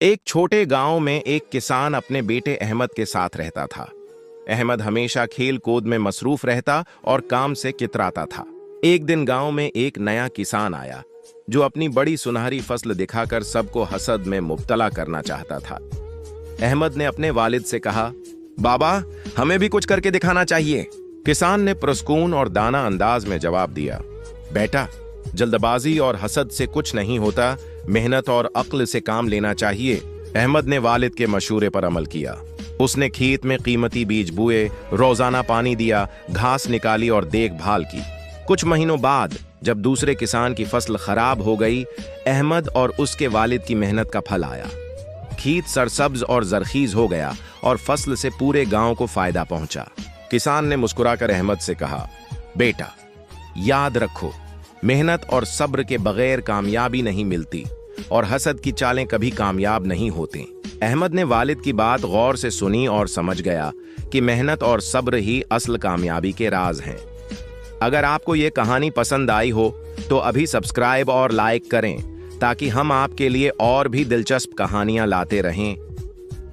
एक छोटे गांव में एक किसान अपने बेटे अहमद के साथ रहता था। अहमद हमेशा खेल कूद में मसरूफ रहता और काम से कितराता था। एक दिन गांव में एक नया किसान आया जो अपनी बड़ी सुनहरी फसल दिखाकर सबको हसद में मुब्तला करना चाहता था। अहमद ने अपने वालिद से कहा, बाबा, हमें भी कुछ करके दिखाना चाहिए। किसान ने पुरस्कून और दाना अंदाज में जवाब दिया, बेटा, जल्दबाजी और हसद से कुछ नहीं होता, मेहनत और अक्ल से काम लेना चाहिए। अहमद ने वालिद के मशूरे पर अमल किया। उसने खेत में कीमती बीज बुए, रोजाना पानी दिया, घास निकाली और देखभाल की। कुछ महीनों बाद जब दूसरे किसान की फसल खराब हो गई, अहमद और उसके वालिद की मेहनत का फल आया। खेत सरसब्ज और जरखीज हो गया और फसल से पूरे गांव को फायदा पहुंचा। किसान ने मुस्कुराकर अहमद से कहा, बेटा, याद रखो, मेहनत और सब्र के बगैर कामयाबी नहीं मिलती और हसद की चालें कभी कामयाब नहीं होती। अहमद ने वालिद की बात गौर से सुनी और समझ गया कि मेहनत और सब्र ही असल कामयाबी के राज हैं। अगर आपको ये कहानी पसंद आई हो तो अभी सब्सक्राइब और लाइक करें ताकि हम आपके लिए और भी दिलचस्प कहानियां लाते रहें।